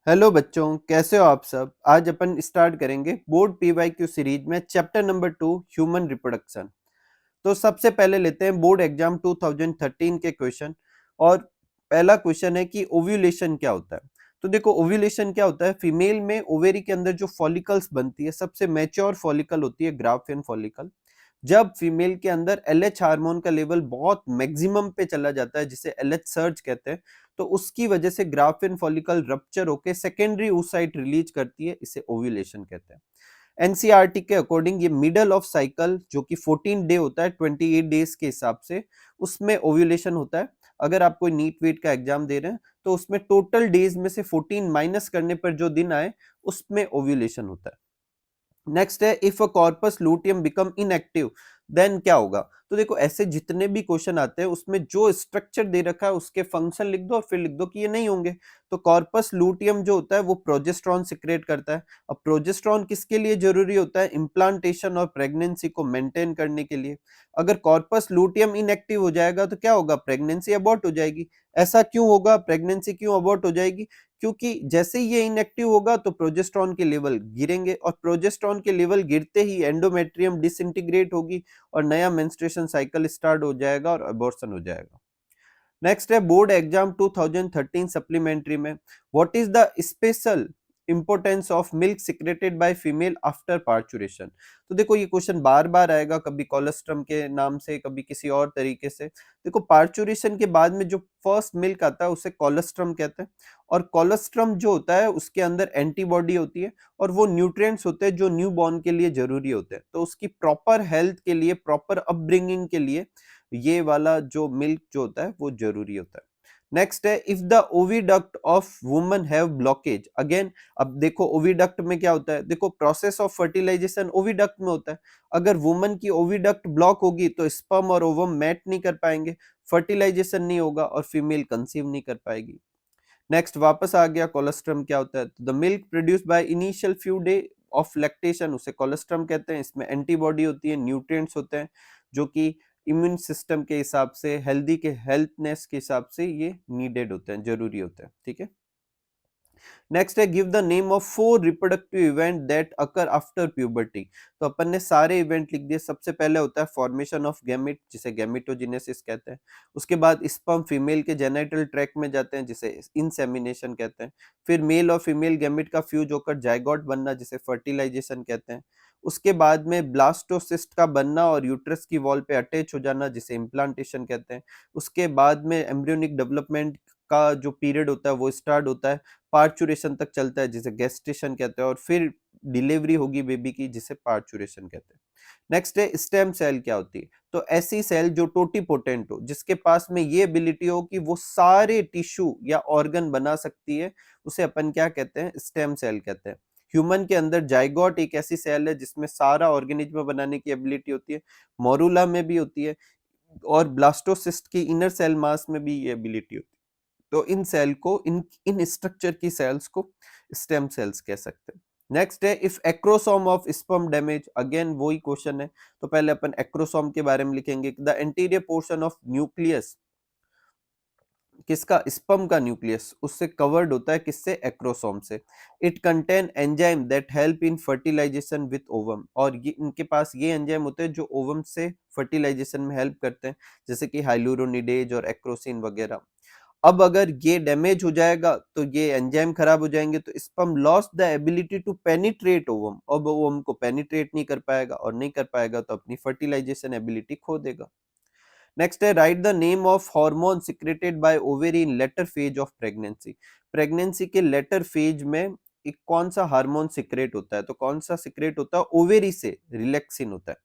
Hello बच्चों, कैसे हो आप सब। आज अपन स्टार्ट करेंगे बोर्ड पीवाईक्यू सीरीज में चैप्टर नंबर 2 ह्यूमन रिप्रोडक्शन। तो सबसे पहले लेते हैं बोर्ड एग्जाम 2013 के क्वेश्चन। और पहला क्वेश्चन है कि ओव्यूलेशन क्या होता है। तो देखो, ओव्यूलेशन क्या होता है। फीमेल में ओवेरी के अंदर जो फॉलिकल्स बनती है, सबसे मैच्योर फॉलिकल होती है ग्राफियन फॉलिकल। जब फीमेल के अंदर एलएच हार्मोन का लेवल बहुत मैक्सिमम पे चला जाता है, जिसे एलएच सर्ज कहते हैं, तो उसकी वजह से ग्राफियन फॉलिकल रप्चर होकर सेकेंडरी oocyte रिलीज करती है, इसे ओव्यूलेशन कहते हैं। एनसीईआरटी के अकॉर्डिंग ये मिडल ऑफ साइकिल जो कि 14 डे होता है 28 डेज के हिसाब से, उसमें ओव्यूलेशन होता है। अगर आप कोई नीट वीट का एग्जाम दे रहे हैं तो उसमें टोटल डेज में से 14 माइनस करने पर जो दिन आए उसमें ओव्यूलेशन होता है। नेक्स्ट है if a corpus luteum become inactive then क्या होगा। तो देखो, ऐसे जितने भी क्वेश्चन आते हैं उसमें जो स्ट्रक्चर दे रखा है उसके फंक्शन लिख दो और फिर लिख दो कि ये नहीं होंगे। तो कॉर्पस लूटियम जो होता है वो प्रोजेस्टेरॉन सिक्रेट करता है। अब प्रोजेस्टेरॉन किसके लिए जरूरी होता है? इम्प्लांटेशन और प्रेगनेंसी को मेंटेन करने के लिए। अगर कॉर्पस लूटियम इनएक्टिव हो जाएगा तो क्या होगा? प्रेगनेंसी अबॉर्ट हो जाएगी। ऐसा क्यों होगा? प्रेगनेंसी क्यों अबॉर्ट हो जाएगी? क्योंकि जैसे ही ये इनएक्टिव होगा तो प्रोजेस्टेरॉन के लेवल गिरेंगे, और प्रोजेस्टेरॉन के लेवल गिरते ही एंडोमेट्रियम डिसइंटीग्रेट होगी और नया मेंस्ट्रुएशन साइकिल स्टार्ट हो जाएगा और अबॉर्शन हो जाएगा। नेक्स्ट है बोर्ड एग्जाम 2013 सप्लीमेंट्री में what is the special importance of milk secreted by female after parturition. तो देखो, ये क्वेश्चन बार बार आएगा, कभी कोलेस्ट्रम के नाम से, कभी किसी और तरीके से। देखो, पार्चुरेशन के बाद में जो फर्स्ट मिल्क आता है उसे कोलेस्ट्रम कहते हैं। और कोलेस्ट्रम जो होता है उसके अंदर एंटीबॉडी होती है, और वो न्यूट्रिएंट्स होते हैं जो न्यू बॉर्न के लिए जरूरी होते हैं। तो उसकी प्रॉपर हेल्थ के लिए, प्रॉपर अपब्रिंगिंग के लिए ये वाला जो मिल्क जो होता है वो जरूरी होता है। नेक्स्ट है if the oviduct of woman have blockage again. अब देखो, ओविडक्ट में क्या होता है। देखो, प्रोसेस ऑफ फर्टिलाइजेशन ओविडक्ट में होता है। अगर वुमन की ओविडक्ट ब्लॉक होगी तो स्पर्म और ओवम मैट नहीं कर पाएंगे, फर्टिलाइजेशन नहीं होगा और फीमेल कंसीव नहीं कर पाएगी। नेक्स्ट वापस आ गया, कोलेस्ट्रम क्या होता है। The milk produced by initial few day of lactation, उसे कोलेस्ट्रम कहते हैं। इसमें एंटीबॉडी होती है, न्यूट्रिएंट्स होते हैं जो कि इम्यून सिस्टम के हिसाब से, हेल्दी के हेल्थनेस के हिसाब से ये नीडेड होते हैं, जरूरी होते हैं। ठीक है। नेक्स्ट है give the name of 4 reproductive event that occur after puberty. तो अपन ने सारे इवेंट लिख दिए। सबसे पहले होता है फॉर्मेशन ऑफ गैमेट, जिसे गैमेटोजेनेसिस कहते हैं। उसके बाद स्पर्म फीमेल के जेनिटल ट्रैक्ट में जाते हैं, जिसे इंसेमिनेशन कहते हैं। फिर मेल और फीमेल गैमेट का फ्यूज होकर जाइगोट बनना, जिसे फर्टिलाइजेशन कहते हैं। उसके बाद में ब्लास्टोसिस्ट का बनना और यूट्रस की वॉल पे अटैच हो जाना, जिसे इम्प्लांटेशन कहते हैं। उसके बाद में एम्ब्रियोनिक डेवलपमेंट का जो पीरियड होता है वो स्टार्ट होता है, पार्चुरेशन तक चलता है, जिसे गेस्टेशन कहते हैं, और फिर डिलीवरी होगी बेबी की, जिसे पार्चुरेशन कहते हैं। नेक्स्ट है स्टेम सेल क्या होती है। तो ऐसी सेल जो टोटीपोटेंट हो, जिसके पास में ये एबिलिटी हो कि वो सारे टिश्यू या ऑर्गन बना सकती है, उसे अपन क्या कहते हैं? स्टेम सेल कहते हैं। ह्यूमन के अंदर जाइगोट एक ऐसी सेल है जिसमें सारा ऑर्गेनिज्म बनाने की एबिलिटी होती है। मोरूला में भी होती है, और ब्लास्टोसिस्ट की इनर सेल मास में भी ये एबिलिटी होती है। तो इन सेल को, इन इन स्ट्रक्चर की सेल्स को स्टेम सेल्स कह सकते हैं। नेक्स्ट है if acrosome of sperm damage, again वही क्वेश्चन है। तो पहले अपन एक्रोसोम के बारे में लिखेंगे। The anterior portion of nucleus, किसका? स्पर्म का न्यूक्लियस, उससे कवर्ड होता है, किससे? एक्रोसोम से। It contain enzyme that help in fertilization with ovum, और ये इनके पास ये एंजाइम होते हैं जो ओवम से फर्टिलाइजेशन में हेल्प करते हैं, जैसे कि हाइलुरोनिडेज और एक्रोसिन वगैरह। अब अगर ये डैमेज हो जाएगा तो ये एंजाइम खराब हो जाएंगे, तो sperm loss the ability to penetrate ovum, अब ओवम को पेनिट्रेट नहीं कर पाएगा, और नहीं कर पाएगा तो अपनी फर्टिलाइजेशन एबिलिटी खो देगा। नेक्स्ट है write the name of hormone secreted by ovary in later phase of pregnancy. Pregnancy के लेटर फेज में एक कौन सा हार्मोन सिक्रेट होता है? तो कौन सा सिक्रेट होता है? ओवेरी से रिलैक्सिन होता है।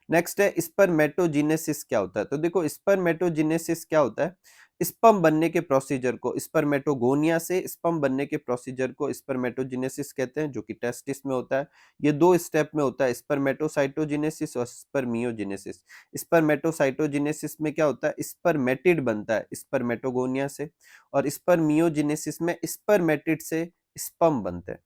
नेक्स्ट है स्पर्मेटोजेनेसिस क्या होता है। तो देखो, स्पर्मेटोजेनेसिस क्या होता है? स्पर्म बनने के प्रोसीजर को, स्पर्मेटोगोनिया से स्पर्म बनने के प्रोसीजर को स्पर्मेटोजेनेसिस कहते हैं, जो कि टेस्टिस में होता है। ये 2 स्टेप में होता है, स्पर्मेटोसाइटोजेनेसिस और स्पर्मियोजेनेसिस। स्पर्मेटोसाइटोजेनेसिस में क्या होता है? स्पर्मेटिड बनता है स्पर्मेटोगोनिया से, और स्पर्मियोजेनेसिस में स्पर्मेटिड से स्पर्म बनते हैं।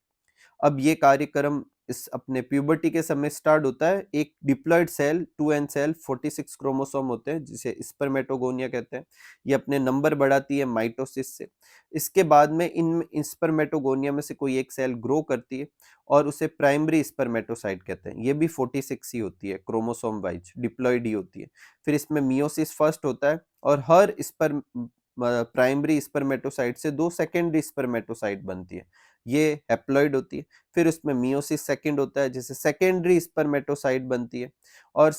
अब ये कार्यक्रम इस अपने प्यूबर्टी के समय स्टार्ट होता है, एक diploid cell 2n cell 46 chromosome होते हैं जिसे स्पर्मेटोगोनिया कहते हैं। ये अपने नंबर बढ़ाती है माइटोसिस से। इसके बाद में इन स्पर्मेटोगोनिया में से कोई एक सेल ग्रो करती है और उसे प्राइमरी स्पर्मेटोसाइट कहते हैं। ये भी 46 ही होती है, क्रोमोसोम वाइज डिप्लॉयड ही होती है। फिर इसमें मियोसिस फर्स्ट होता है और हर प्राइमरी स्पर्मेटोसाइट से 2 सेकेंडरी स्पर्मेटोसाइट बनती है। ये हैप्लॉइड होती है। फिर उसमें मियोसिस सेकंड होता है जिससे सेकेंडरी स्पर्मेटोसाइट बनती है और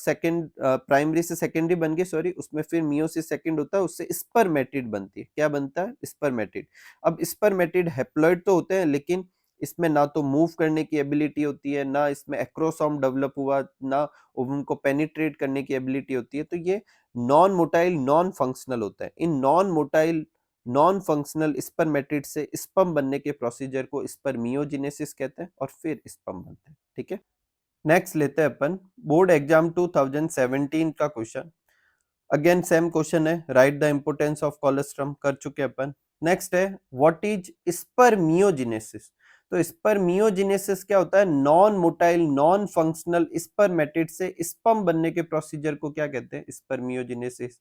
प्राइमरी से सेकेंडरी बन गई, सॉरी, उसमें फिर मियोसिस सेकंड होता है, उससे स्पर्मेटिड बनती है। क्या बनता है? स्पर्मेटिड। अब स्पर्मेटिड हैप्लॉइड तो होते हैं लेकिन इसमें ना तो मूव करने की एबिलिटी होती है, ना इसमें एक्रोसोम डेवलप हुआ, ना उनको पेनिट्रेट करने की एबिलिटी होती है। तो ये नॉन मोटाइल नॉन फंक्शनल होता है। In non motile non functional spermatid से स्पर्म बनने के प्रोसीजर को स्पर्मियोजेनेसिस कहते हैं और फिर स्पर्म बनते हैं। ठीक है, नेक्स्ट लेते हैं अपन बोर्ड एग्जाम 2017 का क्वेश्चन। अगेन सेम क्वेश्चन है, write the importance of colostrum, कर चुके अपन। नेक्स्ट है व्हाट इज स्पर्मियोजेनेसिस। तो स्पर्मियोजेनेसिस क्या होता है? Non motile non functional spermatid से स्पर्म बनने के प्रोसीजर को क्या कहते हैं? स्पर्मियोजेनेसिस।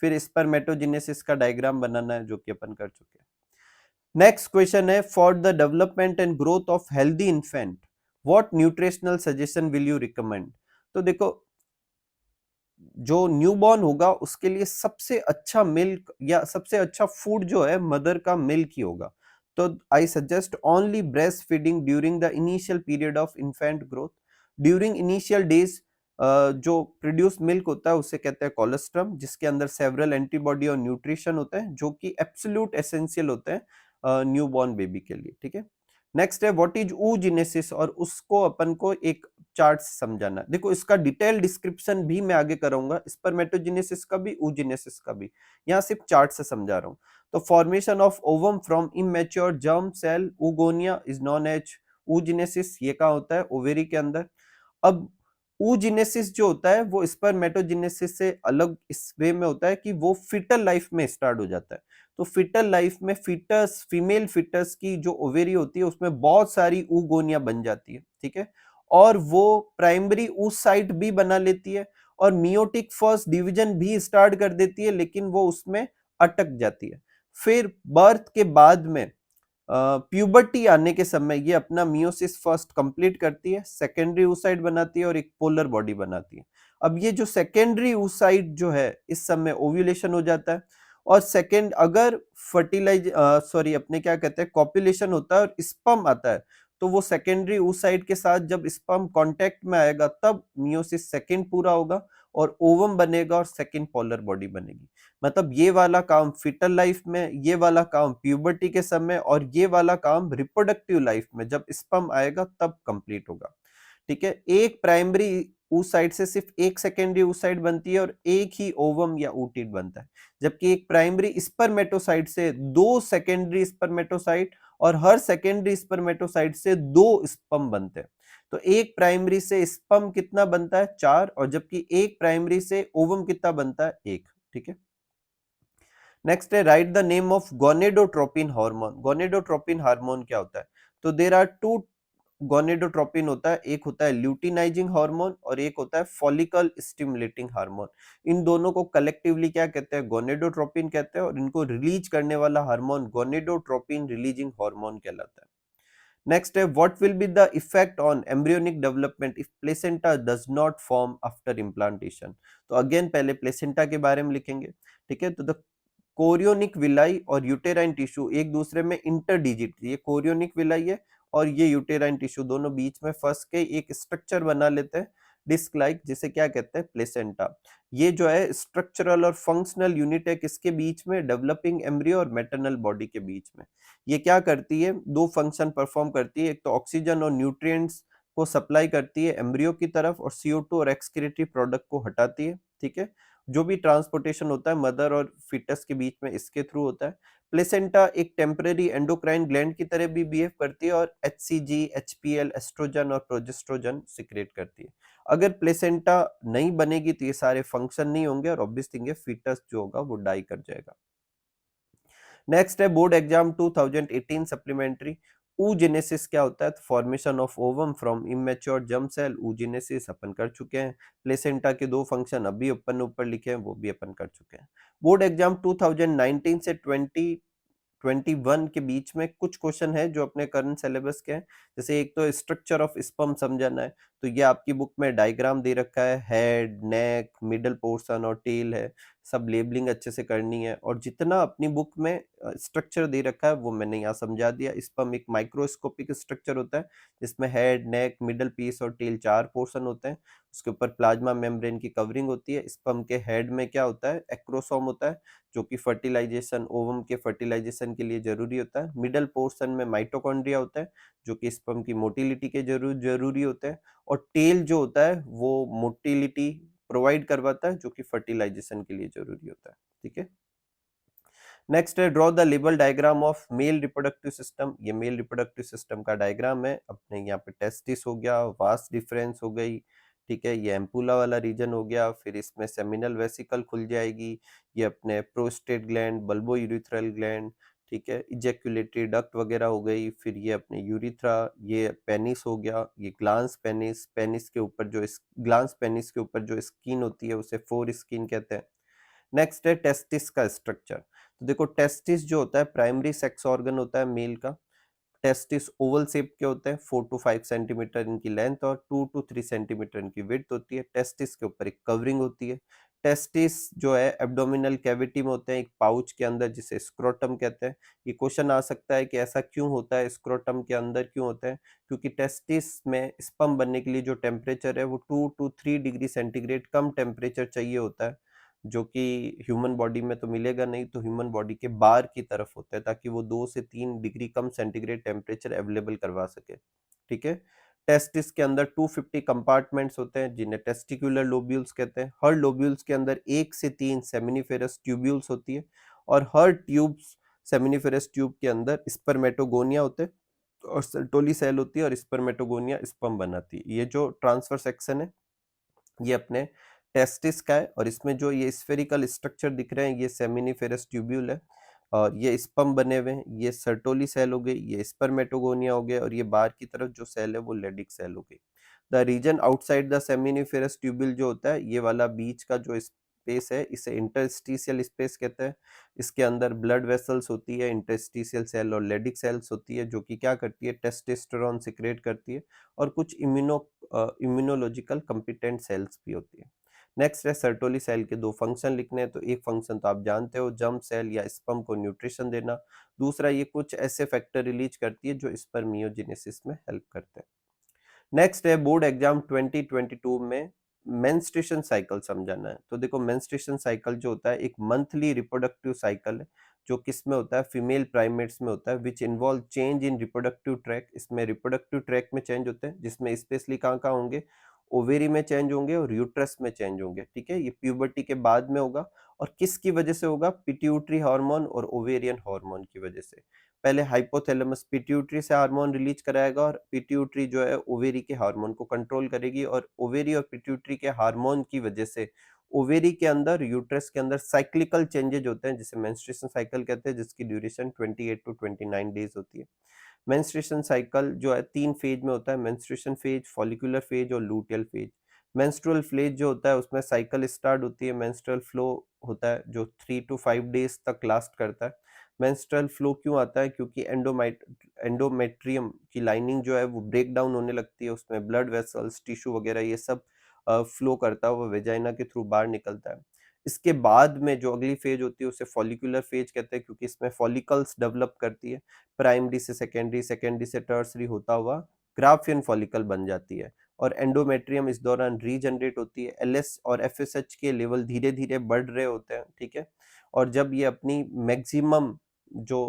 फिर स्पर्मेटोजेनेसिस का डायग्राम बनाना है जो कि अपन कर चुके हैं। नेक्स्ट क्वेश्चन है for the development and growth of healthy infant what nutritional suggestion will you recommend. तो देखो, जो न्यूबॉर्न होगा उसके लिए सबसे अच्छा मिल्क या सबसे अच्छा फूड जो है मदर का मिल्क ही होगा। तो I suggest only breast feeding during the initial period of infant growth. During initial days जो प्रोड्यूस मिल्क होता है उसे कहते हैं कोलेस्ट्रम, जिसके अंदर सेवरल एंटीबॉडी और न्यूट्रिशन होते हैं जो कि एब्सोल्यूट एसेंशियल होते हैं न्यूबॉर्न बेबी के लिए। ठीक है, नेक्स्ट है व्हाट इज oogenesis और उसको अपन को एक चार्ट से समझाना है। देखो, इसका डिटेल डिस्क्रिप्शन भी मैं आगे कराऊंगा, स्पर्मेटोजेनेसिस का भी oogenesis का भी। यहाँ सिर्फ चार्ट से समझा रहा हूँ। तो formation of ovum from immature germ cell oogonia is known as oogenesis। ये कहाँ होता है? ओवेरी के अंदर। अब oogenesis जो होता है वो स्पर्मेटोजेनेसिस से अलग इस वे में होता है कि वो फीटल लाइफ में स्टार्ट हो जाता है। तो फीटल लाइफ में फीटस, फीमेल फीटस की जो ओवेरी होती है उसमें बहुत सारी oogonia बन जाती है। ठीक है, और वो प्राइमरी oocyte भी बना लेती है और मियोटिक फर्स्ट डिवीजन भी स्टार्ट कर देती है, लेकिन वो उसमें अटक जाती है। फिर बर्थ के बाद में प्यूबर्टी आने के समय ये अपना मियोसिस फर्स्ट कंप्लीट करती है, सेकेंडरी oocyte बनाती है और एक पोलर बॉडी बनाती है। अब ये जो सेकेंडरी oocyte जो है इस समय ओव्यूलेशन हो जाता है और सेकेंड अगर अपने क्या कहते हैं कॉपुलेशन होता है और स्पर्म आता है, तो वो सेकेंडरी oocyte के साथ जब स्पर्म कांटेक्ट में आएगा तब मियोसिस सेकेंड पूरा होगा और ओवम बनेगा और सेकेंड पोलर बॉडी बनेगी। मतलब ये वाला काम फीटल लाइफ में, ये वाला काम प्यूबर्टी के समय और ये वाला काम रिप्रोडक्टिव लाइफ में जब स्पर्म आएगा तब कंप्लीट होगा। ठीक है, एक प्राइमरी oocyte से सिर्फ एक सेकेंडरी oocyte बनती है और एक ही ओवम या oocyte बनता है, जबकि एक प्राइमरी स्पर्मेटोसाइट से दो सेकेंडरी स्पर्मेटोसाइट और हर सेकेंडरी स्पर्मेटोसाइट से दो स्पर्म बनते हैं। तो एक प्राइमरी से स्पर्म कितना बनता है? 4, और जबकि एक प्राइमरी से ओवम कितना बनता है? 1। ठीक है, नेक्स्ट है write the name of gonadotropin hormone. Gonadotropin hormone क्या होता है? तो देयर आर टू गोनेडोट्रोपिन होता है, एक होता है ल्यूटिनाइजिंग हार्मोन और एक होता है फॉलिकल स्टिमुलेटिंग हार्मोन। इन दोनों को कलेक्टिवली क्या कहते हैं? गोनेडोट्रोपिन कहते हैं और इनको रिलीज करने वाला हार्मोन गोनेडोट्रोपिन रिलीजिंग हार्मोन कहलाता है। नेक्स्ट है what will be the effect on embryonic development if placenta does not form after implantation. तो अगेन पहले प्लेसेंटा के बारे में लिखेंगे। ठीक है, तो द कोरियोनिक विलाई और यूटेराइन टिश्यू एक दूसरे में इंटरडिजिट, ये कोरियोनिक विलाई है और ये यूटेराइन टिश्यू दोनों बीच में फंस के एक स्ट्रक्चर बना लेते हैं डिस्क लाइक, जिसे क्या कहते हैं? प्लेसेंटा। ये जो है स्ट्रक्चरल और फंक्शनल यूनिट है किसके बीच में? डेवलपिंग एम्ब्रियो और मैटरनल बॉडी के बीच में। ये क्या करती है? दो फंक्शन परफॉर्म करती है, एक तो ऑक्सीजन और न्यूट्रिएंट्स को सप्लाई करती है एम्ब्रियो की तरफ और CO2 और एक्सक्रीटरी प्रोडक्ट को हटाती है। ठीक है, जो भी ट्रांसपोर्टेशन होता है मदर और फीटस के बीच में इसके थ्रू होता है। प्लेसेंटा एक टेम्पररी एंडोक्राइन ग्लैंड की तरह भी बिहेव करती है और HCG, HPL, एस्ट्रोजन और प्रोजेस्ट्रोजन सिक्रेट करती है। अगर प्लेसेंटा नहीं बनेगी तो ये सारे फंक्शन नहीं होंगे और ऑब्वियस थिंग है फीटस जो होगा वो डाई कर जाएगा। नेक्स्ट है बोर्ड एग्जाम 2018 सप्लीमेंट्री। oogenesis क्या होता है? Formation of ovum from immature germ cell, oogenesis अपन कर चुके हैं। प्लेसेंटा के 2 फंक्शन अभी अपन ऊपर लिखे हैं, वो भी अपन कर चुके हैं। बोर्ड एग्जाम 2019 से 2021 के बीच में कुछ क्वेश्चन है जो अपने करंट सिलेबस के हैं। जैसे एक तो स्ट्रक्चर ऑफ स्पर्म समझना है, तो ये आपकी बुक में डायग्राम दे रखा है, हेड, नेक, मिडल पोर्शन और टेल है, सब लेबलिंग अच्छे से करनी है। और जितना अपनी बुक में स्ट्रक्चर दे रखा है वो मैंने यहाँ समझा दिया। स्पर्म एक माइक्रोस्कोपिक स्ट्रक्चर होता है जिसमें हेड, नेक, मिडल पीस और टेल 4 पोर्शन होते हैं। उसके ऊपर प्लाज्मा मेम्ब्रेन की कवरिंग होती है। स्पर्म के हेड में क्या होता है? एक्रोसोम होता है जो कि फर्टिलाइजेशन, ओवम के फर्टिलाइजेशन के लिए जरूरी होता है। मिडल पोर्शन में माइटोकॉन्ड्रिया होता है जो कि स्पर्म की मोटिलिटी के जरूरी होते हैं। और टेल जो होता है वो मोटिलिटी प्रोवाइड करवाता है जो कि फर्टिलाइजेशन के लिए जरूरी होता है। ठीक है। नेक्स्ट है draw the label diagram of male reproductive system. ये मेल रिप्रोडक्टिव सिस्टम का डायग्राम है। अपने यहाँ पे टेस्टिस हो गया, वास डिफरेंस हो गई, ठीक है, ये एम्पुला वाला रीजन हो गया, फिर इसमें सेमिनल वेसिकल खुल जाएगी, ये अपने prostate gland, bulbo urethral gland, ठीक है, इजेक्युलेटरी डक्ट वगैरह हो गई, फिर ये अपने यूरिथ्रा, ये पेनिस हो गया, ये ग्लांस पेनिस, पेनिस के ऊपर जो ग्लांस पेनिस के ऊपर जो स्किन होती है उसे फोर स्किन कहते हैं। नेक्स्ट है टेस्टिस का स्ट्रक्चर। तो देखो टेस्टिस जो होता है प्राइमरी सेक्स ऑर्गन होता है मेल का। टेस्टिस ओवल शेप के होते हैं, 4 to 5 सेंटीमीटर इनकी लेंथ और 2 to 3 सेंटीमीटर इनकी विड्थ होती है। टेस्टिस के ऊपर एक कवरिंग होती है। टेस्टिस जो है एब्डोमिनल कैविटी में होते हैं, एक पाउच के अंदर जिसे स्क्रोटम कहते हैं। ये क्वेश्चन आ सकता है कि ऐसा क्यों होता है, स्क्रोटम के अंदर क्यों होता है? क्योंकि टेस्टिस में स्पर्म बनने के लिए जो टेम्परेचर है वो 2 to 3 degree centigrade come temperature चाहिए होता है, जो कि ह्यूमन बॉडी में तो मिलेगा नहीं, तो ह्यूमन बॉडी के बाहर की तरफ होता है ताकि वो 2 से 3 डिग्री कम सेंटीग्रेड टेम्परेचर अवेलेबल करवा सके। ठीक है। टेस्टिस के अंदर 250 कंपार्टमेंट्स होते हैं जिन्हें टेस्टिकुलर लोब्यूल्स कहते हैं। हर लोब्यूल्स के अंदर 1 से 3 सेमिनिफेरस ट्यूब्यूल्स होती है और हर ट्यूब्स सेमिनिफेरस ट्यूब के अंदर स्पर्मेटोगोनिया होते हैं और सर्टोली सेल होती है और स्पर्मेटोगोनिया स्पर्म बनाती है। ये जो ट्रांसफर सेक्शन है ये अपने टेस्टिस का है और इसमें जो ये स्फेरिकल स्ट्रक्चर दिख रहे हैं ये सेमिनिफेरस ट्यूब्यूल है और ये स्पर्म बने हुए हैं। ये सर्टोली सेल हो गई, ये स्पर्मेटोगोनिया हो गया और ये बाहर की तरफ जो सेल है वो लेडिक सेल हो गई। The region outside the seminiferous tubule जो होता है ये वाला बीच का जो स्पेस है इसे इंटरस्टिशियल स्पेस कहते हैं। इसके अंदर ब्लड वेसल्स होती है, इंटरस्टिशियल सेल और लेडिक सेल्स होती है जो कि क्या करती है, टेस्टोस्टेरोन सिक्रेट करती है और कुछ इम्यूनोलॉजिकल कंपिटेंट सेल्स भी होती है। नेक्स्ट है सर्टोली सेल के 2 फंक्शन लिखने हैं। तो एक फंक्शन तो आप जानते हो, जर्म सेल या स्पर्म को न्यूट्रिशन देना। दूसरा ये कुछ ऐसे फैक्टर रिलीज करती है जो स्पर्मियोजेनेसिस में हेल्प करते हैं। नेक्स्ट है बोर्ड एग्जाम 2022 में मेंस्ट्रुएशन साइकिल समझाना है। तो देखो मेंस्ट्रुएशन साइकिल जो होता है एक मंथली रिप्रोडक्टिव साइकिल है जो किस में होता है, फीमेल प्राइमेट्स में होता है, which involve change in reproductive tract. इसमें रिप्रोडक्टिव ट्रैक में चेंज होते हैं जिसमें स्पेशली कहाँ कहाँ होंगे, ओवेरी में चेंज होंगे और यूट्रस में चेंज होंगे। ठीक है, ये प्यूबर्टी के बाद में होगा और किसकी वजह से होगा, पिट्यूटरी हार्मोन और ओवेरियन हार्मोन की वजह से। पहले हाइपोथैलेमस पिट्यूटरी से हार्मोन रिलीज कराएगा और पिट्यूटरी जो है ओवेरी के हार्मोन को कंट्रोल करेगी और ओवेरी और पिट्यूटरी के हार्मोन की वजह से ओवेरी के अंदर, यूट्रस के अंदर साइक्लिकल चेंजेज होते हैं जिसे मेंस्ट्रुएशन साइकिल कहते हैं, जिसकी ड्यूरेशन 28 to 29 डेज होती है। मेंस्ट्रुएशन साइकिल जो है 3 फेज में होता है, मेंस्ट्रुएशन फेज, फॉलिकुलर फेज और लूटियल फेज। मेंस्ट्रुअल फेज जो होता है उसमें साइकिल स्टार्ट होती है, मेंस्ट्रुअल फ्लो होता है जो 3 to 5 डेज तक लास्ट करता है। मेंस्ट्रुअल फ्लो क्यों आता है, क्योंकि एंडोमेट्रियम की लाइनिंग जो है वो ब्रेक डाउन होने लगती है, उसमें ब्लड वेसल्स, टिश्यू वगैरह ये सब फ्लो करता है, वो वेजाइना के थ्रू बाहर निकलता है। इसके बाद में जो अगली फेज होती है उसे फॉलिकुलर फेज कहते हैं क्योंकि इसमें फॉलिकल्स डेवलप करती है, प्राइमरी से सेकेंडरी, सेकेंडरी से टर्सरी होता हुआ ग्राफियन फॉलिकल बन जाती है और एंडोमेट्रियम इस दौरान रीजनरेट होती है। एलएस और एफएसएच के लेवल धीरे धीरे बढ़ रहे होते हैं, ठीक है, और जब ये अपनी मैक्सिमम जो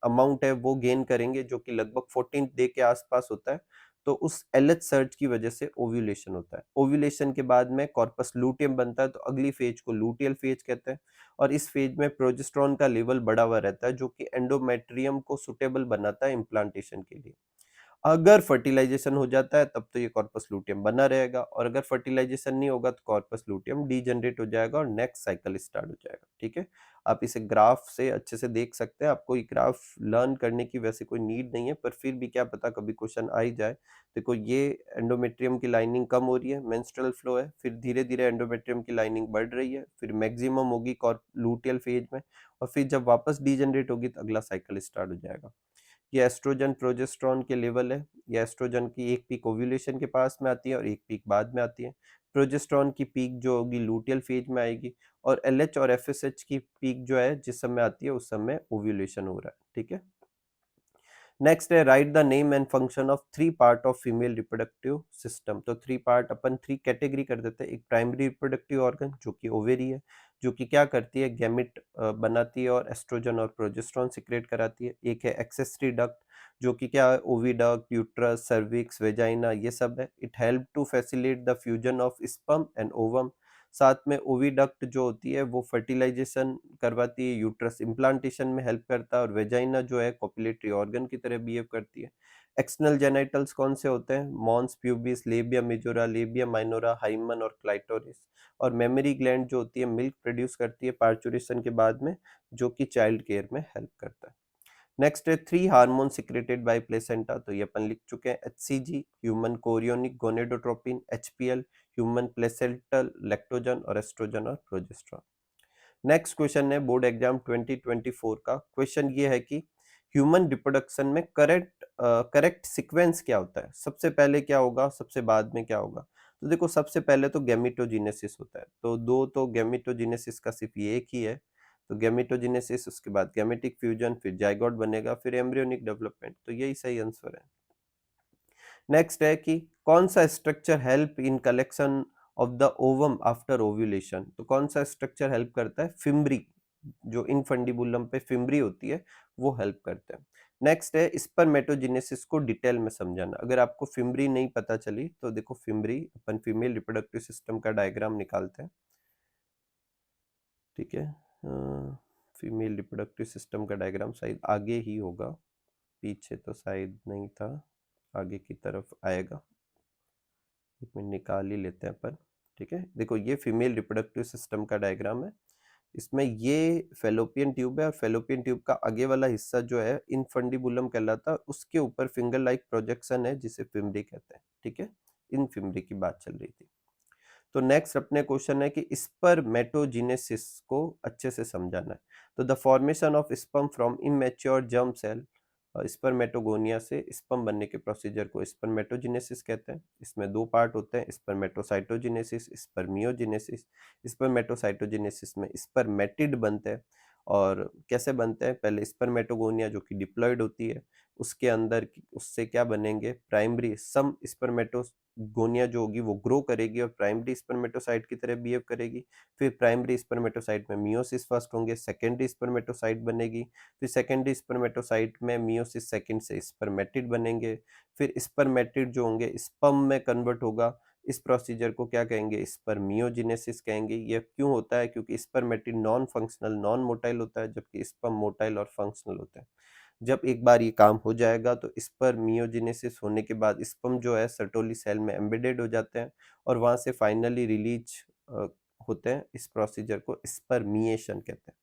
अमाउंट है वो गेन करेंगे जो कि लगभग 14th डे के आसपास होता है, तो उस एलएच सर्ज की वजह से ओव्यूलेशन होता है। ओव्यूलेशन के बाद में कॉर्पस लूटियम बनता है, तो अगली फेज को लूटियल फेज कहते हैं और इस फेज में प्रोजेस्टेरॉन का लेवल बढ़ा हुआ रहता है जो कि एंडोमेट्रियम को सुटेबल बनाता है इम्प्लांटेशन के लिए। अगर फर्टिलाइजेशन हो जाता है तब तो ये कॉर्पस लूटियम बना रहेगा, और अगर फर्टिलाइजेशन नहीं होगा तो कॉर्पस लूटियम डीजनरेट हो जाएगा और नेक्स्ट साइकिल स्टार्ट हो जाएगा। ठीक है, आप इसे ग्राफ से अच्छे से देख सकते हैं। आपको ये ग्राफ लर्न करने की वैसे कोई नीड नहीं है, पर फिर भी क्या पता कभी क्वेश्चन आ ही जाए। देखो ये एंडोमेट्रियम की लाइनिंग कम हो रही है, मेंस्ट्रुअल फ्लो है, फिर धीरे धीरे एंडोमेट्रियम की लाइनिंग बढ़ रही है, फिर मैक्सिमम होगी लूटियल फेज में, और फिर जब वापस डीजनरेट होगी तो अगला साइकिल स्टार्ट हो जाएगा। ये एस्ट्रोजन प्रोजेस्टेरॉन के लेवल है। ये एस्ट्रोजन की एक पीक ओव्यूलेशन के पास में आती है और एक पीक बाद में आती है। प्रोजेस्टेरॉन की पीक जो होगी लूटियल फेज में आएगी, और एलएच और एफएसएच की पीक जो है जिस समय आती है उस समय ओव्यूलेशन हो रहा है। ठीक है, नेक्स्ट है write the name and function of three part of female reproductive system. तो थ्री पार्ट अपन थ्री कैटेगरी कर देते हैं। एक प्राइमरी रिप्रोडक्टिव ऑर्गन जो कि ओवेरी है, जो कि क्या करती है, गैमेट बनाती है और एस्ट्रोजन और प्रोजेस्टेरॉन सिक्रेट कराती है। एक है एक्सेसरी डक्ट जो कि क्या है, ओविडक्ट, यूट्रस, सर्विक्स, वेजाइना, ये सब है। It help to facilitate the fusion of sperm and ovum. साथ में ओविडक्ट जो होती है वो फर्टिलाइजेशन करवाती है, यूट्रस इम्प्लांटेशन में हेल्प करता है, और वेजाइना जो है कॉपुलेटरी ऑर्गन की तरह बिहेव करती है। एक्सटर्नल जेनिटल्स कौन से होते हैं, mons, pubis, labia majora, labia minora, hymen और क्लाइटोरिस। और मेमोरी ग्लैंड जो होती है मिल्क प्रोड्यूस करती है पार्चुरेशन के बाद में, जो कि चाइल्ड केयर में हेल्प करता है। नेक्स्ट है three hormone secreted by placenta. तो ये अपन लिख चुके हैं, HCG human chorionic gonadotropin, HPL human placental lactogen, और एस्ट्रोजन और प्रोजेस्टेरॉन। नेक्स्ट क्वेश्चन है बोर्ड एग्जाम 2024 का। क्वेश्चन ये है कि ह्यूमन रिप्रोडक्शन में करेक्ट सीक्वेंस क्या होता है, सबसे पहले क्या होगा, सबसे बाद में क्या होगा। तो देखो सबसे पहले तो गैमेटोजेनेसिस होता है, तो दो तो गैमेटोजेनेसिस का सिर्फ ये एक ही है। तो गैमेटोजेनेसिस, उसके बाद गैमेटिक फ्यूजन, फिर जाइगोट बनेगा, फिर एम्ब्रियोनिक डेवलपमेंट। तो यही सही आंसर है। नेक्स्ट है कि कौन सा structure help in collection of the ovum after ovulation. तो कौन सा स्ट्रक्चर हेल्प करता है, फिम्ब्री, जो इनफंडिबुलम पे फिम्ब्री होती है वो हेल्प करता है। नेक्स्ट है स्पर्मेटोजेनेसिस को डिटेल में समझाना। अगर आपको फिम्ब्री नहीं पता चली तो देखो फिम्ब्री, अपन फीमेल रिप्रोडक्टिव सिस्टम का डायग्राम निकालते हैं। ठीक है, फीमेल रिप्रोडक्टिव सिस्टम का डायग्राम शायद आगे ही होगा, पीछे तो शायद नहीं था, आगे की तरफ आएगा। एक मिनट निकाल ही लेते हैं अपन। ठीक है, देखो ये फीमेल रिप्रोडक्टिव सिस्टम का डायग्राम है। इसमें ये फेलोपियन ट्यूब है, और फेलोपियन ट्यूब का आगे वाला हिस्सा जो है इनफंडिबुलम कहलाता है, उसके ऊपर फिंगर लाइक प्रोजेक्शन है जिसे फिम्बरी कहते हैं। ठीक है, इन फिम्बरी की बात चल रही थी। तो नेक्स्ट अपने क्वेश्चन है कि स्पर्मेटोजेनेसिस को अच्छे से समझाना है। तो the formation of sperm from immature germ cell, spermatogonia से स्पर्म बनने के प्रोसीजर को स्पर्मेटोजेनेसिस कहते हैं। इसमें दो पार्ट होते हैं, स्पर्मेटोसाइटोजेनेसिस, स्पर्मियोजेनेसिस। स्पर्मेटोसाइटोजेनेसिस में स्पर्मेटिड बनते हैं। और कैसे बनते हैं, पहले स्पर्मेटोगोनिया जो कि डिप्लॉयड होती है, उसके अंदर उससे क्या बनेंगे, प्राइमरी सम स्पर्मेटोगोनिया जो होगी वो ग्रो करेगी और प्राइमरी स्पर्मेटोसाइट की तरह बिहेव करेगी। फिर प्राइमरी स्पर्मेटोसाइट में मियोसिस फर्स्ट होंगे, सेकेंडरी स्पर्मेटोसाइट बनेगी, फिर सेकेंडरी स्पर्मेटोसाइट में मियोसिस सेकेंड से स्पर्मेटिड बनेंगे। फिर स्पर्मेटिड जो होंगे स्पर्म में कन्वर्ट होगा। इस प्रोसीजर को क्या कहेंगे, स्पर्मियोजेनेसिस कहेंगे। ये क्यों होता है, क्योंकि spermatid non functional non motile होता है, जबकि स्पर्म मोटाइल और फंक्शनल होता है। जब एक बार ये काम हो जाएगा तो स्पर्मियोजेनेसिस होने के बाद स्पर्म जो है सर्टोली सेल में एम्बेडेड हो जाते हैं, और वहां से फाइनली रिलीज होते हैं। इस प्रोसीजर को स्पर्मिएशन कहते हैं।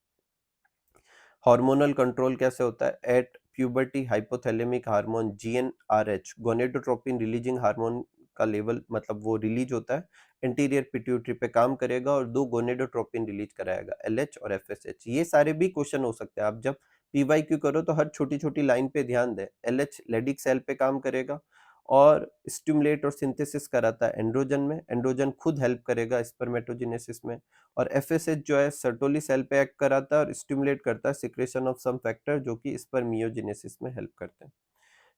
हार्मोनल कंट्रोल कैसे होता है, at puberty hypothalamic hormone GnRH, gonadotropin releasing hormone का लेवल, मतलब वो रिलीज होता है, इंटीरियर पिट्यूटरी पे काम करेगा और दो गोनेडोट्रोपिन रिलीज कराएगा, एलएच और एफएसएच। ये सारे भी क्वेश्चन हो सकते हैं। आप जब पीवाईक्यू करो तो हर छोटी छोटी लाइन पे ध्यान दें। एलएच लेडिक सेल पे काम करेगा और स्टिमुलेट और सिंथेसिस कराता है एंड्रोजन में, एंड्रोजन खुद हेल्प करेगा स्पर्मेटोजेनेसिस में। और एफएसएच जो है सर्टोली सेल पे एक्ट कराता है और स्टिमुलेट करता है सिक्रेशन ऑफ सम फैक्टर जो कि स्पर्मियोजेनेसिस में हेल्प करते हैं।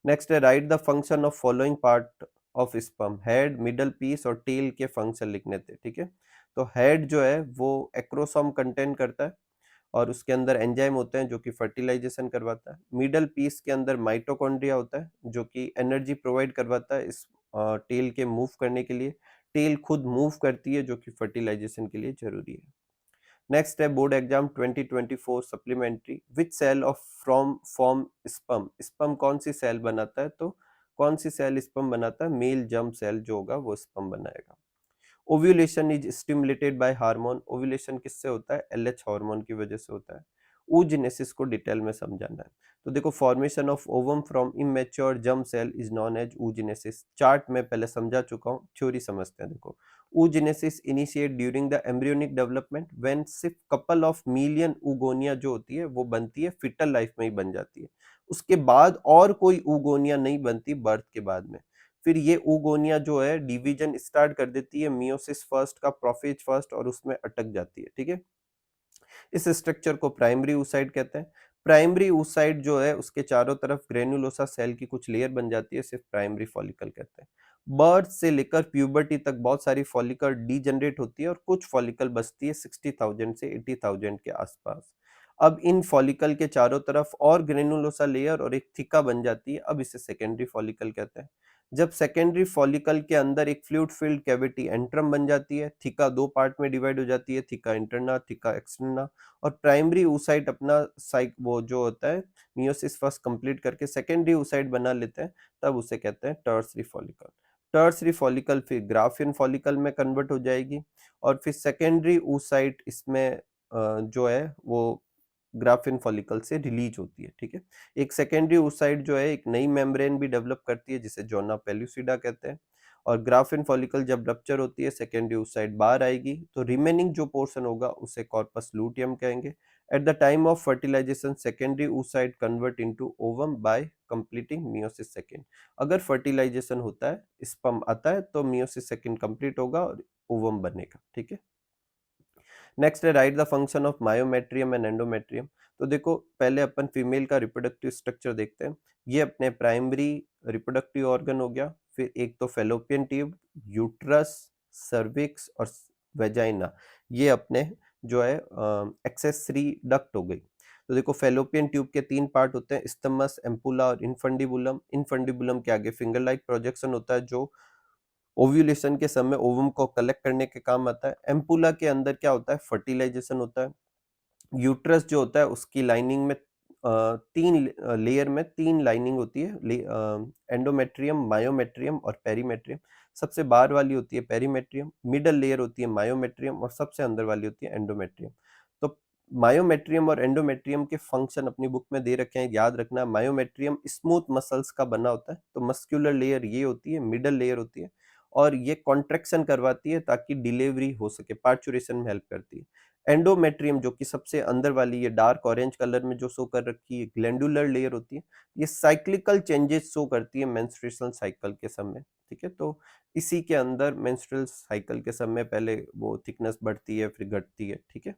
नेक्स्ट है write the function of following part of sperm, head, middle piece और टेल के फंक्शन लिखने थे। ठीक है, तो हेड जो है वो एक्रोसोम कंटेन करता है और उसके अंदर एंजाइम होते हैं जो कि फर्टिलाइजेशन करवाता है। मिडल पीस के अंदर माइटोकॉन्ड्रिया होता है जो कि एनर्जी प्रोवाइड करवाता है इस टेल के मूव करने के लिए। टेल खुद मूव करती है जो कि फर्टिलाइजेशन के लिए जरूरी है। नेक्स्ट है board exam 2024 supplementary, which cell of from form sperm, sperm कौन सी सेल बनाता है, तो कौन सी सेल स्पर्म बनाता है? मेल जर्म सेल जो होगा वो स्पर्म बनाएगा। Ovulation is stimulated by hormone. Ovulation किससे होता है? एलएच हार्मोन की वजह से होता है। oogenesis को डिटेल में समझाना है। तो देखो, formation of ovum from immature germ cell is known as oogenesis। Chart में पहले समझा चुका हूँ, थ्योरी समझते हैं। देखो, oogenesis initiate during the embryonic development when सिर्फ कपल ऑफ मिलियन ऊगोनिया जो होती है वो बनती है, फिटल लाइफ में ही बन जाती है। उसके बाद और कोई ऊगोनिया नहीं बनती बर्थ के बाद में। फिर ये ऊगोनिया जो है डिवीजन स्टार्ट कर देती है मियोसिस फर्स्ट का, प्रोफेज फर्स्ट, और उसमें अटक जाती है। ठीक है, इस स्ट्रक्चर को प्राइमरी oocyte कहते हैं। प्राइमरी oocyte जो है उसके चारों तरफ ग्रेनुलोसा सेल की कुछ लेयर बन जाती है, सिर्फ प्राइमरी फॉलिकल कहते हैं। बर्थ से लेकर प्यूबर्टी तक बहुत सारी फॉलिकल डीजनरेट होती है और कुछ फॉलिकल बचती है 60,000 से 80,000 के आसपास। अब इन फॉलिकल के चारों तरफ और ग्रेनुलोसा लेयर और एक थिका बन जाती है, अब इसे सेकेंडरी फॉलिकल कहते हैं। जब सेकेंडरी फॉलिकल के अंदर एक फ्लूइड फिल्ड कैविटी एंट्रम बन जाती है, थिका दो पार्ट में डिवाइड हो जाती है, थिका इंटरना, थिका एक्सटर्ना, और प्राइमरी oocyte अपना साइक वो जो होता है मियोसिस फर्स्ट कंप्लीट करके सेकेंडरी oocyte बना लेते हैं, तब उसे कहते हैं टर्सरी फॉलिकल। टर्सरी फॉलिकल फिर ग्राफियन फॉलिकल में कन्वर्ट हो जाएगी और फिर सेकेंडरी oocyte इसमें जो है वो ग्राफियन फॉलिकल से रिलीज होती है। ठीक है, एक सेकेंडरी oocyte जो है एक नई मेम्ब्रेन भी डेवलप करती है जिसे जोना पेल्यूसिडा कहते हैं। और ग्राफियन फॉलिकल जब रप्चर होती है, सेकेंडरी oocyte बाहर आएगी, तो रिमेनिंग जो पोर्शन होगा उसे कॉर्पस लूटियम कहेंगे। At the time of fertilization secondary oocyte convert into ovum by completing meiosis second. अगर फर्टिलाइजेशन होता है, स्पर्म आता है, तो मियोसिस सेकेंड कंप्लीट होगा और ओवम बनेगा। ठीक है, नेक्स्ट है write the function of myometrium and endometrium. तो देखो, पहले अपन फीमेल का रिप्रोडक्टिव स्ट्रक्चर देखते हैं। ये अपने प्राइमरी रिप्रोडक्टिव ऑर्गन हो गया, फिर एक तो फेलोपियन ट्यूब, यूट्रस, सर्विक्स और वेजाइना, ये अपने जो है एक्सेसरी डक्ट हो गई। तो देखो, फेलोपियन ट्यूब के तीन पार्ट होते हैं, स्टमस, एम्पुला और इनफंडिबुलम। इनफंडिबुलम के आगे फिंगर लाइक प्रोजेक्शन होता है जो ओव्यूलेशन के समय ओवम को कलेक्ट करने के काम आता है। एम्पुला के अंदर क्या होता है? फर्टिलाइजेशन होता है। यूट्रस जो होता है उसकी लाइनिंग में तीन लेयर में तीन लाइनिंग होती है, एंडोमेट्रियम, मायोमेट्रियम और पेरीमेट्रियम। सबसे बाहर वाली होती है पेरीमेट्रियम, मिडल लेयर होती है मायोमेट्रियम और सबसे अंदर वाली होती है एंडोमेट्रियम। तो मायोमेट्रियम और एंडोमेट्रियम के फंक्शन अपनी बुक में दे रखे हैं, याद रखना। मायोमेट्रियम स्मूथ मसल्स का बना होता है, तो मस्कुलर लेयर ये होती है, मिडल लेयर होती है, और ये कॉन्ट्रेक्शन करवाती है ताकि डिलीवरी हो सके, पार्चुरेशन में हेल्प करती है। एंडोमेट्रियम जो कि सबसे अंदर वाली, ये डार्क ऑरेंज कलर में जो शो कर रखी है, ग्लैंडुलर लेयर होती है। ये साइक्लिकल चेंजेस शो करती है मेंस्ट्रुएशन साइकिल के समय। ठीक है, तो इसी के अंदर मेंस्ट्रुअल साइकिल के समय पहले वो थिकनेस बढ़ती है, फिर घटती है। ठीक है,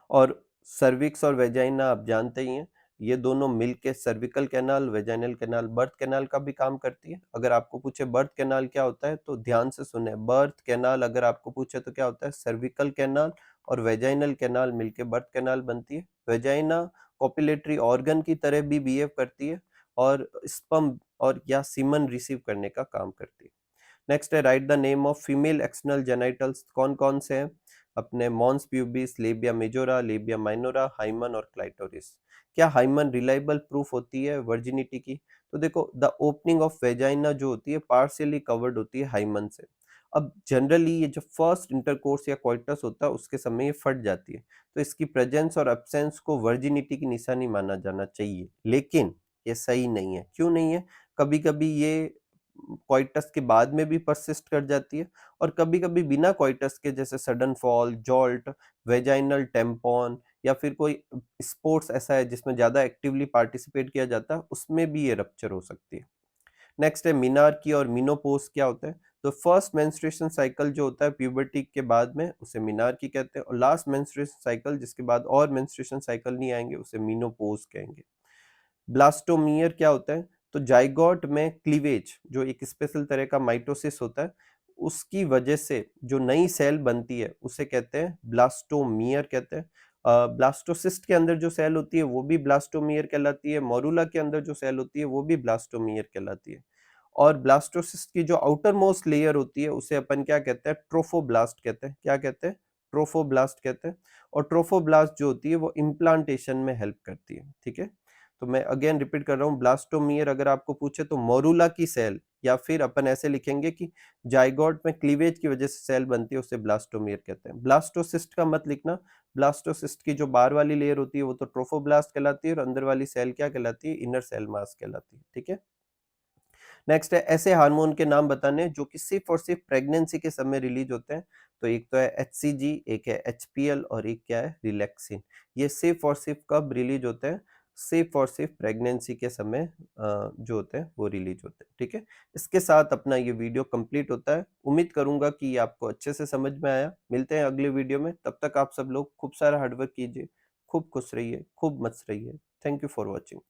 और सर्विक्स और वेजाइना आप जानते ही हैं, ये दोनों मिलके cervical canal, vaginal canal, birth canal का भी काम करती है। अगर आपको पूछे बर्थ कैनाल क्या होता है, तो ध्यान से सुने। बर्थ कैनाल अगर आपको पूछे तो क्या होता है? सर्विकल कैनाल और वेजाइनल कैनाल मिलके बर्थ कैनाल बनती है। वेजाइना कॉपुलेटरी ऑर्गन की तरह भी बिहेव करती है और स्पर्म और या सीमन रिसीव करने का काम करती है। नेक्स्ट है write the name of female external genitals. कौन कौन से हैं? अपने mons pubis, labia majora, labia minora, hymen और क्लाइटोरिस। क्या हाइमन रिलायबल प्रूफ होती है वर्जिनिटी की? तो देखो, द ओपनिंग ऑफ वेजाइना जो होती है पार्शियली कवर्ड होती है हाइमन से। अब जनरली ये जो फर्स्ट इंटरकोर्स या क्वाइटस होता है उसके समय ये फट जाती है, तो इसकी प्रेजेंस और एब्सेंस को वर्जिनिटी की निशानी माना जाना चाहिए, लेकिन ये सही नहीं है। क्यों नहीं है? कभी कभी ये क्वाइटस के बाद में भी परसिस्ट कर जाती है, और कभी-कभी बिना क्वाइटस के, जैसे sudden fall, jolt, vaginal tampon, या फिर कोई स्पोर्ट्स ऐसा है जिसमें ज़्यादा एक्टिवली पार्टिसिपेट किया जाता है, उसमें भी ये रप्चर हो सकती है। नेक्स्ट है मिनार्की और मिनोपॉज क्या होता है? तो फर्स्ट मेंस्ट्रुएशन साइकिल जो होता है प्यूबर्टी के बाद में, उसे मिनार्की कहते हैं, और लास्ट मेंस्ट्रुएशन साइकिल जिसके बाद और मेंस्ट्रुएशन साइकिल नहीं आएंगे, उसे मिनोपॉज कहेंगे। ब्लास्टोमियर क्या होता है? तो जाइगोट में क्लीवेज, जो एक स्पेशल तरह का माइटोसिस होता है, उसकी वजह से जो नई सेल बनती है उसे कहते हैं ब्लास्टोमियर कहते हैं। ब्लास्टोसिस्ट के अंदर जो सेल होती है वो भी ब्लास्टोमियर कहलाती है, मोरूला के अंदर जो सेल होती है वो भी ब्लास्टोमियर कहलाती है। और ब्लास्टोसिस्ट की जो आउटर मोस्ट लेयर होती है उसे अपन क्या कहते हैं? ट्रोफोब्लास्ट कहते हैं। क्या कहते हैं? ट्रोफोब्लास्ट कहते हैं। और ट्रोफोब्लास्ट जो होती है वो इम्प्लांटेशन में हेल्प करती है। ठीक है, तो मैं अगेन रिपीट कर रहा हूँ, ब्लास्टोमियर अगर आपको पूछे तो मोरूला की सेल, या फिर अपन ऐसे लिखेंगे कि जाइगोट में क्लीवेज की वजह से सेल बनती है, उसे ब्लास्टोमियर कहते हैं। ब्लास्टोसिस्ट का मत लिखना, ब्लास्टोसिस्ट की जो बाहर वाली लेयर होती है वो तो ट्रोफोब्लास्ट कहलाती है, और अंदर वाली सेल क्या कहलाती है, इनर सेल मास कहलाती है। ठीक है, नेक्स्ट है ऐसे हार्मोन के नाम बताने जो कि सिर्फ और सिर्फ प्रेगनेंसी के समय रिलीज होते हैं। तो एक तो है HCG, एक है HPL, और एक क्या है, रिलैक्सिन। ये सिर्फ और सिर्फ कब रिलीज होते हैं, सिर्फ और सिर्फ प्रेगनेंसी के समय जो होते हैं वो रिलीज होते हैं। ठीक है, इसके साथ अपना ये वीडियो कंप्लीट होता है। उम्मीद करूंगा कि ये आपको अच्छे से समझ में आया। मिलते हैं अगले वीडियो में, तब तक आप सब लोग खूब सारा हार्डवर्क कीजिए, खूब खुश रहिए, खूब मस्त रहिए। Thank you for watching.